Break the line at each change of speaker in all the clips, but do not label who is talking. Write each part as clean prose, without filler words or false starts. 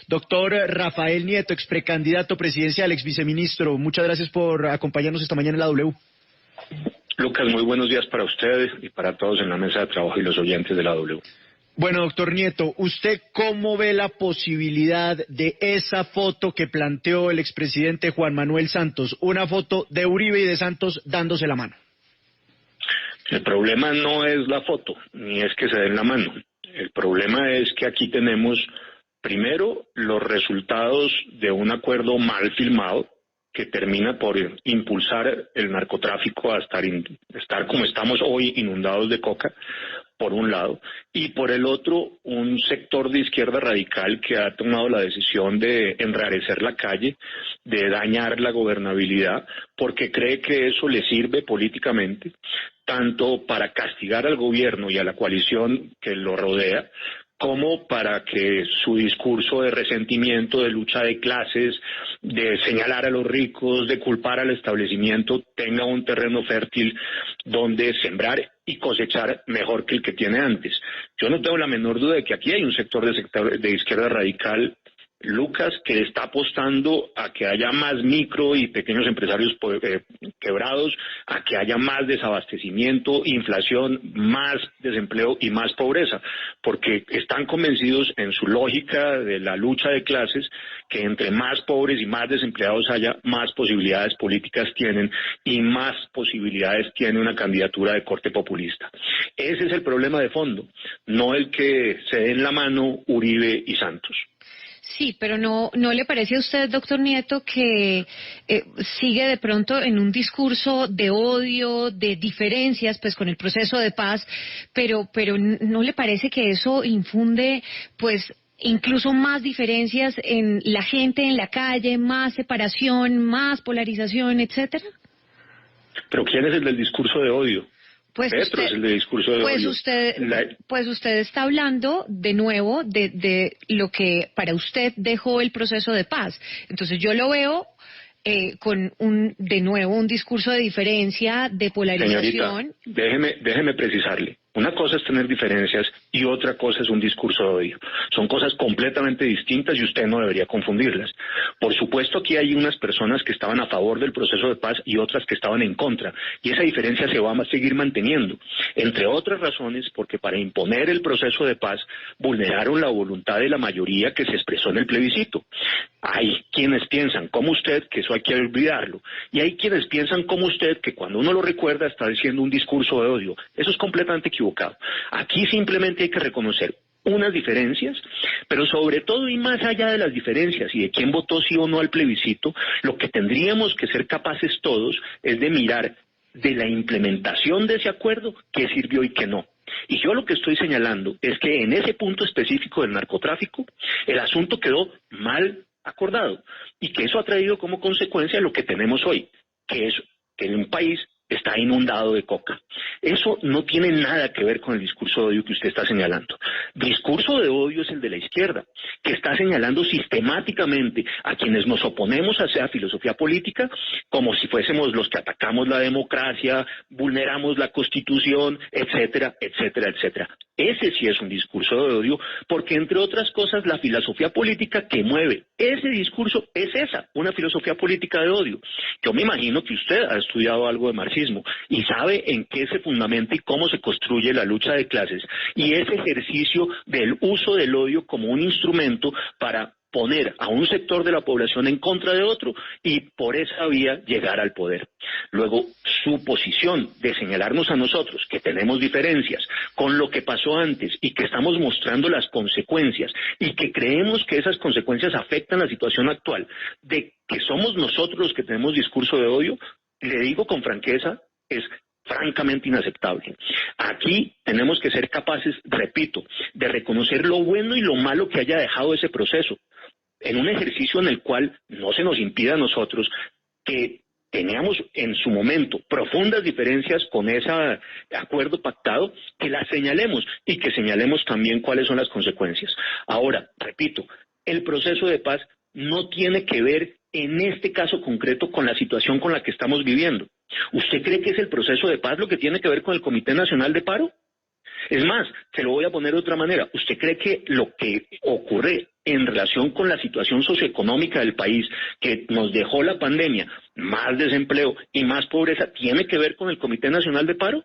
Doctor Rafael Nieto, ex precandidato presidencial, ex viceministro, muchas gracias por acompañarnos esta mañana en la W.
Lucas, muy buenos días para ustedes y para todos en la mesa de trabajo y los oyentes de la W.
Bueno, doctor Nieto, ¿usted cómo ve la posibilidad de esa foto que planteó el expresidente Juan Manuel Santos, una foto de Uribe y de Santos dándose la mano?
El problema no es la foto, ni es que se den la mano. El problema es que aquí tenemos, primero, los resultados de un acuerdo mal filmado que termina por impulsar el narcotráfico a estar como estamos hoy, inundados de coca, por un lado, y por el otro, un sector de izquierda radical que ha tomado la decisión de enrarecer la calle, de dañar la gobernabilidad, porque cree que eso le sirve políticamente, tanto para castigar al gobierno y a la coalición que lo rodea, como para que su discurso de resentimiento, de lucha de clases, de señalar a los ricos, de culpar al establecimiento, tenga un terreno fértil donde sembrar y cosechar mejor que el que tiene antes. Yo no tengo la menor duda de que aquí hay un sector de izquierda radical, Lucas, que está apostando a que haya más micro y pequeños empresarios quebrados, a que haya más desabastecimiento, inflación, más desempleo y más pobreza, porque están convencidos en su lógica de la lucha de clases que entre más pobres y más desempleados haya, más posibilidades políticas tienen y más posibilidades tiene una candidatura de corte populista. Ese es el problema de fondo, no el que se den la mano Uribe y Santos.
Sí, pero ¿no le parece a usted, doctor Nieto, que sigue de pronto en un discurso de odio, de diferencias, pues con el proceso de paz, pero ¿no le parece que eso infunde, pues, incluso más diferencias en la gente en la calle, más separación, más polarización, etcétera?
¿Pero quién es el del discurso de odio?
Pues
Petro es el de discurso de odio.
Usted está hablando de nuevo de lo que para usted dejó el proceso de paz. Entonces yo lo veo con de nuevo un discurso de diferencia, de polarización.
Señorita, déjeme precisarle. Una cosa es tener diferencias y otra cosa es un discurso de odio. Son cosas completamente distintas y usted no debería confundirlas. Por supuesto, aquí hay unas personas que estaban a favor del proceso de paz y otras que estaban en contra. Y esa diferencia se va a seguir manteniendo. Entre otras razones, porque para imponer el proceso de paz vulneraron la voluntad de la mayoría que se expresó en el plebiscito. Hay quienes piensan como usted que eso hay que olvidarlo. Y hay quienes piensan como usted que cuando uno lo recuerda está diciendo un discurso de odio. Eso es completamente equivocado. Aquí simplemente hay que reconocer unas diferencias, pero sobre todo y más allá de las diferencias y de quién votó sí o no al plebiscito, lo que tendríamos que ser capaces todos es de mirar de la implementación de ese acuerdo qué sirvió y qué no. Y yo lo que estoy señalando es que en ese punto específico del narcotráfico, el asunto quedó mal acordado y que eso ha traído como consecuencia lo que tenemos hoy, que es que en un país está inundado de coca. Eso no tiene nada que ver con el discurso de odio que usted está señalando. Discurso de odio es el de la izquierda, que está señalando sistemáticamente a quienes nos oponemos a esa filosofía política como si fuésemos los que atacamos la democracia, vulneramos la Constitución, etcétera, etcétera, etcétera. Ese sí es un discurso de odio, porque entre otras cosas la filosofía política que mueve ese discurso es esa, una filosofía política de odio. Yo me imagino que usted ha estudiado algo de marxismo y sabe en qué se fundamenta y cómo se construye la lucha de clases y ese ejercicio del uso del odio como un instrumento para poner a un sector de la población en contra de otro y por esa vía llegar al poder. Luego, su posición de señalarnos a nosotros que tenemos diferencias con lo que pasó antes y que estamos mostrando las consecuencias y que creemos que esas consecuencias afectan la situación actual, de que somos nosotros los que tenemos discurso de odio, le digo con franqueza, es francamente inaceptable. Aquí tenemos que ser capaces, repito, de reconocer lo bueno y lo malo que haya dejado ese proceso, en un ejercicio en el cual no se nos impida a nosotros que teníamos en su momento profundas diferencias con ese acuerdo pactado, que las señalemos y que señalemos también cuáles son las consecuencias. Ahora, repito, el proceso de paz no tiene que ver en este caso concreto con la situación con la que estamos viviendo. ¿Usted cree que es el proceso de paz lo que tiene que ver con el Comité Nacional de Paro? Es más, se lo voy a poner de otra manera. ¿Usted cree que lo que ocurre en relación con la situación socioeconómica del país que nos dejó la pandemia, más desempleo y más pobreza, tiene que ver con el Comité Nacional de Paro?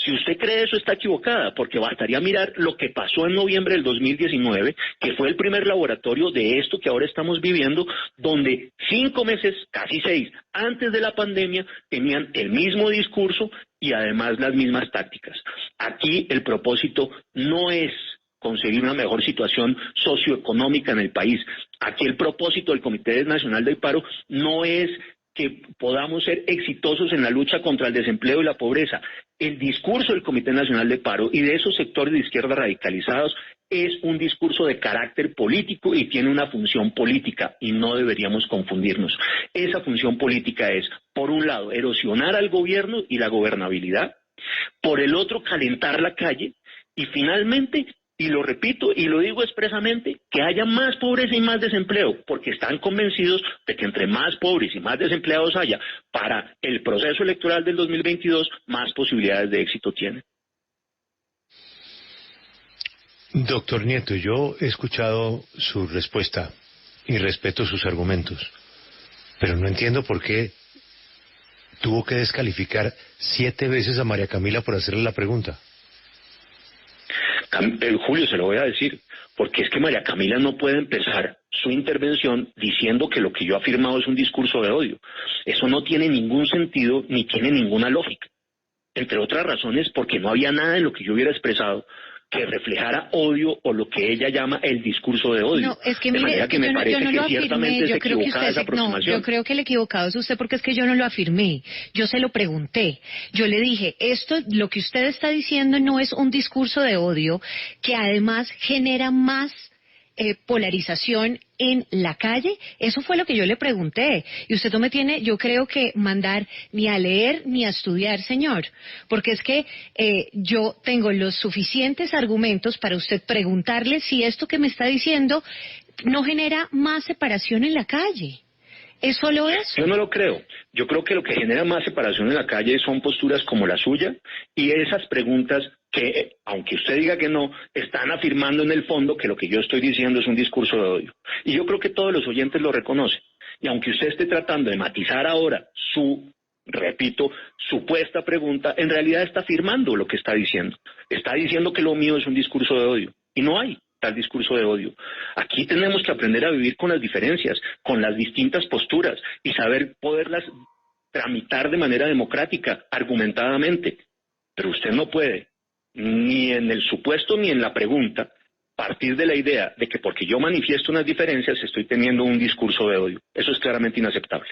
Si usted cree eso, está equivocada, porque bastaría mirar lo que pasó en noviembre del 2019, que fue el primer laboratorio de esto que ahora estamos viviendo, donde 5 meses, casi 6, antes de la pandemia, tenían el mismo discurso y además las mismas tácticas. Aquí el propósito no es conseguir una mejor situación socioeconómica en el país. Aquí el propósito del Comité Nacional del Paro no es que podamos ser exitosos en la lucha contra el desempleo y la pobreza. El discurso del Comité Nacional de Paro y de esos sectores de izquierda radicalizados es un discurso de carácter político y tiene una función política y no deberíamos confundirnos. Esa función política es, por un lado, erosionar al gobierno y la gobernabilidad, por el otro, calentar la calle y finalmente, y lo repito y lo digo expresamente, que haya más pobreza y más desempleo, porque están convencidos de que entre más pobres y más desempleados haya para el proceso electoral del 2022, más posibilidades de éxito tienen.
Doctor Nieto, yo he escuchado su respuesta y respeto sus argumentos, pero no entiendo por qué tuvo que descalificar 7 veces a María Camila por hacerle la pregunta.
Julio, se lo voy a decir, porque es que María Camila no puede empezar su intervención diciendo que lo que yo he afirmado es un discurso de odio. Eso no tiene ningún sentido ni tiene ninguna lógica. Entre otras razones, porque no había nada en lo que yo hubiera expresado que reflejara odio o lo que ella llama el discurso de odio.
No, es que
de
mire,
manera que me parece que ciertamente es equivocada esa aproximación.
Yo creo que el equivocado es usted porque es que yo no lo afirmé. Yo se lo pregunté. Yo le dije, lo que usted está diciendo no es un discurso de odio que además genera más polarización en la calle. Eso fue lo que yo le pregunté. Y usted no me tiene, yo creo que mandar ni a leer ni a estudiar, señor. Porque es que yo tengo los suficientes argumentos para usted preguntarle si esto que me está diciendo no genera más separación en la calle. ¿Es solo eso?
Yo no lo creo. Yo creo que lo que genera más separación en la calle son posturas como la suya y esas preguntas que, aunque usted diga que no, están afirmando en el fondo que lo que yo estoy diciendo es un discurso de odio. Y yo creo que todos los oyentes lo reconocen. Y aunque usted esté tratando de matizar ahora su, repito, supuesta pregunta, en realidad está afirmando lo que está diciendo. Está diciendo que lo mío es un discurso de odio. Y no hay tal discurso de odio. Aquí tenemos que aprender a vivir con las diferencias, con las distintas posturas y saber poderlas tramitar de manera democrática, argumentadamente. Pero usted no puede, ni en el supuesto ni en la pregunta, partir de la idea de que porque yo manifiesto unas diferencias estoy teniendo un discurso de odio. Eso es claramente inaceptable.